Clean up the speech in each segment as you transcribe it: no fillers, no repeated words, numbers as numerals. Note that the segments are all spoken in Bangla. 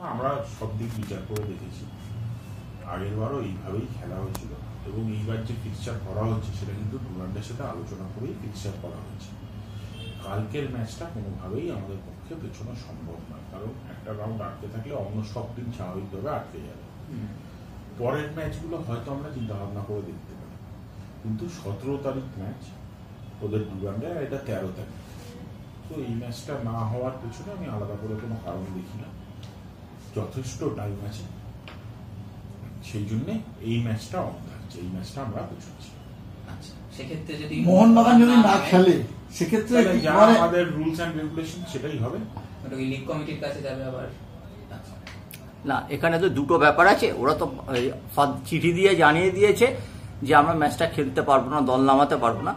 আমরা সব দিক বিচার করে দেখেছি, আগেরবারও এইভাবেই খেলা হয়েছিল এবং এইবার যে ফিক্সচার করা হচ্ছে সেটা কিন্তু ডুরান্ডের সাথে আলোচনা করেই ফিক্সচার করা হয়েছে। কালকের ম্যাচটা কোনোভাবেই আমাদের পক্ষে পেছনো সম্ভব নয়, কারণ একটা রাউন্ড আটকে থাকলে অন্য সব টিম স্বাভাবিকভাবে আটকে যাবে। পরের ম্যাচগুলো হয়তো আমরা চিন্তা ভাবনা করে দেখতে পারি, কিন্তু 17 তারিখ ম্যাচ ওদের ডুরান্ডে, আর এটা 13 তারিখ। তো এই ম্যাচটা না হওয়ার পেছনে আমি আলাদা করে কোনো কারণ দেখি না, যথেষ্ট টাইম আছে, সেই জন্যে এই ম্যাচটা অন থাকছে, এই ম্যাচটা আমরা পেছাচ্ছি। আচ্ছা, সেক্ষেত্রে যদি মোহনবাগান যদি না খেলে সেক্ষেত্রে যা আমাদের রুলস এন্ড রেগুলেশন সেটাই হবে, ওটা কি লিগ কমিটির কাছে যাবে আবার? না, এখানে তো দুটো ব্যাপার আছে। ওরা তো চিঠি দিয়ে জানিয়ে দিয়েছে যে আমরা ম্যাচটা খেলতে পারবো না, দল নামাতে পারবো না।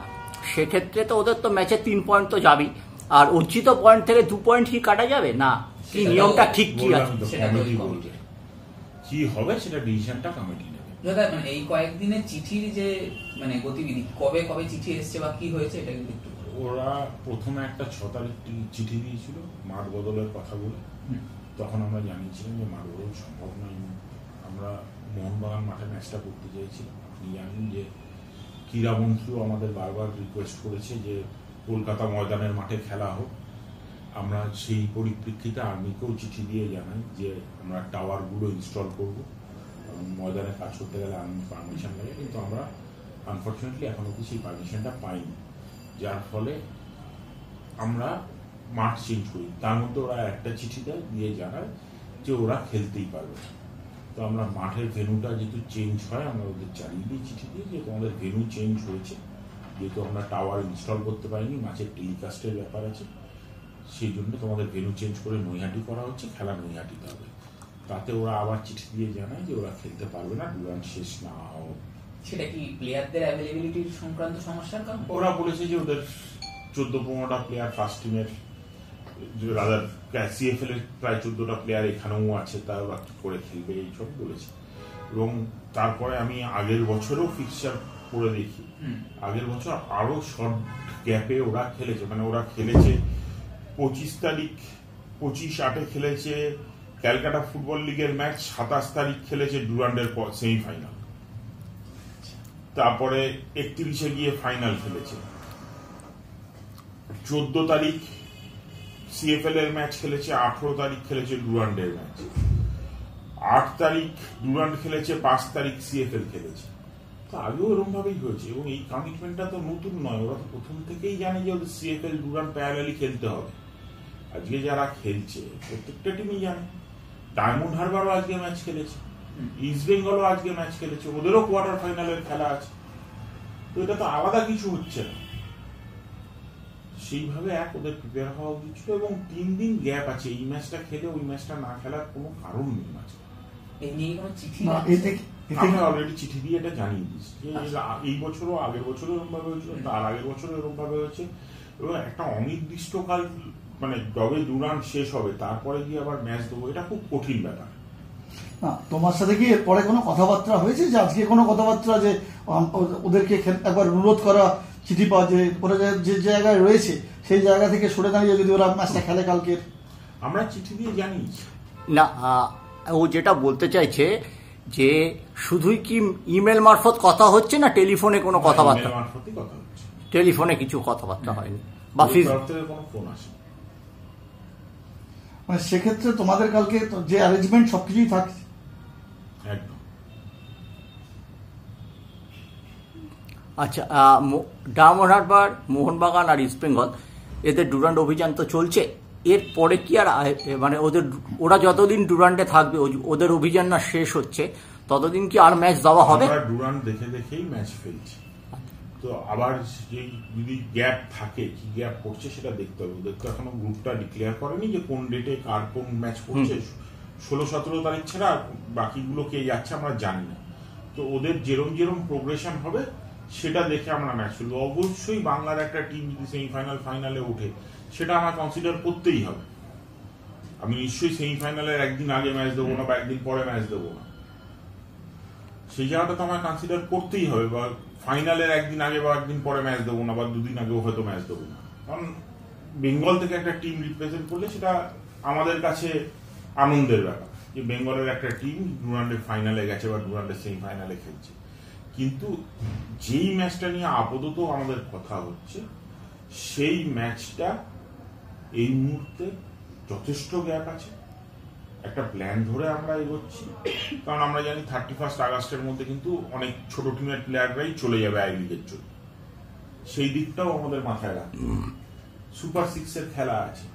সেক্ষেত্রে তো ওদের তো ম্যাচে 3 পয়েন্ট তো যাবেই, আর অর্জিত পয়েন্ট থেকে 2 পয়েন্ট কি কাটা যাবে না? কি নিয়মটা ঠিক কি আছে কি হবে সেটা ডিসিশনটা কমিটি নেবে। মানে এই কয়েকদিনের চিঠির যে মানে গতিবিধি, কবে কবে চিঠি এসছে বা কি হয়েছে এটা কিন্তু একটু। ওরা প্রথমে একটা 6 তারিখ চিঠি দিয়েছিল মাঠ বদলের কথা বলে, তখন আমরা জানিয়েছিলাম যে মাঠ বদল সম্ভব নয়, আমরা মোহনবাগান মাঠে ম্যাচটা করতে চেয়েছিলাম। আপনি জানেন যে ক্রীড়ামন্ত্রীও আমাদের বারবার রিকোয়েস্ট করেছে যে কলকাতা ময়দানের মাঠে খেলা হোক। আমরা সেই পরিপ্রেক্ষিতে আর্মিকেও চিঠি দিয়ে জানাই যে আমরা টাওয়ারগুলো ইনস্টল করব, ময়দানে কাজ করতে গেলে আর্মি পারমিশন লাগে, কিন্তু আমরা আনফর্চুনেটলি এখন অব্দি সেই পারমিশনটা পাইনি, যার ফলে আমরা মাঠ চেঞ্জ করি। তার মধ্যে ওরা একটা চিঠি দেয়, দিয়ে জানায় যে ওরা খেলতেই পারবে না। তো আমরা মাঠের ভেন্যুটা যেহেতু চেঞ্জ হয়, আমরা ওদের চালিয়ে দিই চিঠি দিয়ে যে তোমাদের ভেন্যু চেঞ্জ হয়েছে, যেহেতু আমরা টাওয়ার ইনস্টল করতে পারিনি, ম্যাচের টেলিকাস্টের ব্যাপার আছে, সেই জন্য তোমাদের ভেন্যু চেঞ্জ করে নৈহাটি করা হচ্ছে, খেলা নৈহাটিতে হবে। তাতে ওরা আবার চিঠি দিয়ে জানায় যে ওরা খেলতে পারবে না ডুরান্ড শেষ না হোক। সেটা কি প্লেয়ারদের অ্যাভেলেবিলিটির সংক্রান্ত সমস্যার কারণ? ওরা বলেছে যে ওদের 14-15টা প্লেয়ার ফার্স্ট টিমের, রাদার সিএফএল এর প্রায় 14টা প্লেয়ার এখানেও আছে, তা ওরা কি করে খেলবে এইসব বলেছে। এবং তারপরে আমি আগের বছরও ফিক্সচার করে দেখি, আগের বছর আরো শর্ট গ্যাপে ওরা খেলেছে, মানে ওরা খেলেছে 25 তারিখ 25/8 খেলেছে ক্যালকাটা ফুটবল লিগের ম্যাচ, 27 তারিখ খেলেছে ডুরান্ডের সেমিফাইনাল, তারপরে 31-এ গিয়ে ফাইনাল খেলেছে, 14 তারিখ সিএফএল এর ম্যাচ খেলেছে, 18 তারিখ খেলেছে ডুরান্ডের ম্যাচ, 8 তারিখ ডুরান্ড খেলেছে, 5 তারিখ সিএফএল খেলেছে। তো আগেও এরকম ভাবেই হয়েছে, এবং এই কমিটমেন্টটা তো নতুন নয়, ওরা তো প্রথম থেকেই জানে যে ওদের সিএফএল ডুরান্ড প্যারালালি খেলতে হবে। আজকে যারা খেলছে প্রত্যেকটা টিমই জানে, ডায়মন্ড হারবারও আজকে ম্যাচ খেলেছে, ইস্ট বেঙ্গলও আজকে ম্যাচ খেলেছে, ওদেরও কোয়ার্টার ফাইনালের খেলা আছে। তো এটা তো আলাদা কিছু হচ্ছে না, সেইভাবে ওদের প্রিপেয়ার হওয়া উচিত ছিল। এবং 3 দিন গ্যাপ আছে, এই ম্যাচটা খেলে ওই ম্যাচটা না খেলার কোনো কারণ নেই ম্যাচে। আমরা অলরেডি চিঠি দিয়ে এটা জানিয়ে দিচ্ছি যে এই বছরও আগের বছরও এরকম ভাবে হয়েছিল, তার আগের বছরও এরকম ভাবে হয়েছে, এবং একটা অনির্দিষ্টকাল মানে যবে ডুরান্ড শেষ হবে তারপরে গিয়ে আবার ম্যাচ দেবো, এটা খুব কঠিন ব্যাপার। না, তোমার সাথে কি এরপরে কোনো কথাবার্তা হয়েছে যে আজকে কোনো কথাবার্তা যে ওদেরকে একবার অনুরোধ করা চিঠি পাওয়া যে ওরা যে জায়গায় রয়েছে সেই জায়গা থেকে সরে দাঁড়িয়ে যদি ওরা ম্যাচটা খেলে কালকে? আমরা চিঠি দিয়ে জানিয়েছি। না, ও যেটা বলতে চাইছে যে শুধুই কি ইমেল মারফত কথা হচ্ছে না টেলিফোনে কোনো কথাবার্তা? মারফতই কথা হচ্ছে, টেলিফোনে কিছু কথাবার্তা হয়নি বা কোনো ফোন আসে? মানে সেক্ষেত্রে তোমাদের কালকে যে অ্যারেঞ্জমেন্ট সবকিছুই থাকছে একদম। আচ্ছা, ডায়মন্ড হারবার, মোহনবাগান আর ইস্ট বেঙ্গল এদের ডুরান্ড অভিযান তো চলছে, এরপরে কি আর মানে ওরা যতদিন ডুরান্ডে থাকবে, ওদের অভিযান না শেষ হচ্ছে ততদিন কি আর ম্যাচ দেওয়া হবে? ডুরান্ড দেখে দেখেই ম্যাচ ফেলছে, তো আবার যদি গ্যাপ থাকে, কি গ্যাপ পড়ছে সেটা দেখতে হবে। ওদের তো এখনো গ্রুপটা ডিক্লেয়ার করেনি যে কোন ডেটে কার কোন ম্যাচ পড়ছে, 16-17 তারিখ ছাড়া বাকিগুলো কে যাচ্ছে আমরা জানি না। তো ওদের যেরম প্রোগ্রেশন হবে সেটা দেখে আমরা ম্যাচ খেলবো। অবশ্যই বাংলার একটা টিম যদি সেমিফাইনাল ফাইনালে ওঠে সেটা আমার কনসিডার করতেই হবে। আমি নিশ্চয়ই সেমিফাইনালের একদিন আগে ম্যাচ দেবো না বা একদিন পরে ম্যাচ দেবো না, সেই জায়গাটা তো আমার কনসিডার করতেই হবে। বা ফাইনালের একদিন আগে বা একদিন পরে ম্যাচ দেবো না, বা 2 দিন আগেও হয়তো ম্যাচ দেবো না, কারণ বেঙ্গল থেকে একটা টিম রিপ্রেজেন্ট করলে সেটা আমাদের কাছে আনন্দের ব্যাপার। যে বেঙ্গলের একটা টিম ডুরান্ডের ফাইনালে গেছে বা ডুরান্ডের সেমিফাইনালে খেলছে, কিন্তু যেই ম্যাচটা নিয়ে আপাতত আমাদের কথা হচ্ছে সেই ম্যাচটা এই মুহূর্তে যথেষ্ট গ্যাপ আছে। একটা প্ল্যান ধরে আমরা এগোচ্ছি, কারণ আমরা জানি 31 আগস্টের মধ্যে কিন্তু অনেক ছোট টিমের প্লেয়াররাই চলে যাবে আই লিগের জন্য, সেই দিকটাও আমাদের মাথায় রাখতে। সুপার 6-এর খেলা আছে,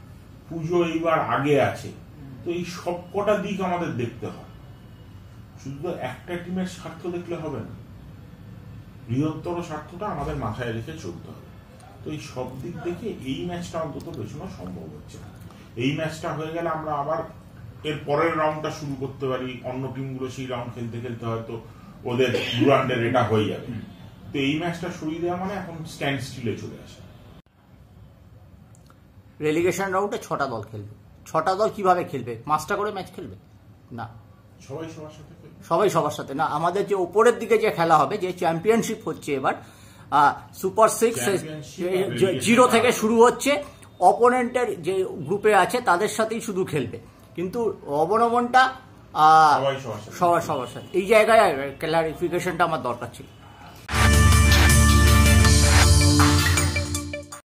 পুজো এইবার আগে আছে, তো এই সব কটা দিক আমাদের দেখতে হয়। শুধু তো একটা টিমের স্বার্থ দেখলে হবে না, বৃহত্তর স্বার্থটা আমাদের মাথায় রেখে চলতে হবে। তো এই সব দিক দেখে এই ম্যাচটা অন্তত পেছনো সম্ভব হচ্ছে না। এই ম্যাচটা হয়ে গেলে আমরা আবার এর পরের রাউন্ডটা শুরু করতে পারি, অন্য টিমগুলো সেই রাউন্ড খেলতে খেলতে হয়তো ওদের ডুরান্ডের এটা হয়ে যাবে। তো এই ম্যাচটা সরিয়ে দেওয়া মানে এখন স্ট্যান্ড স্টিলে চলে আসে। রেলিগেশন রাউন্ডে 6টা দল খেলবে। 6টা দল কিভাবে খেলবে? 5টা করে ম্যাচ খেলবে না, সবাই সবার সাথে সবাই সবার সাথে না। আমাদের যে উপরের দিকে যে খেলা হবে, যে চ্যাম্পিয়নশিপ হচ্ছে এবার, সুপার 6 0 থেকে শুরু হচ্ছে, অপোনেন্টের যে গ্রুপে আছে তাদের সাথেই শুধু খেলবে, কিন্তু অবনমনটা সবার সাথে। এই জায়গায় ক্লারিফিকেশনটা আমার দরকার ছিল।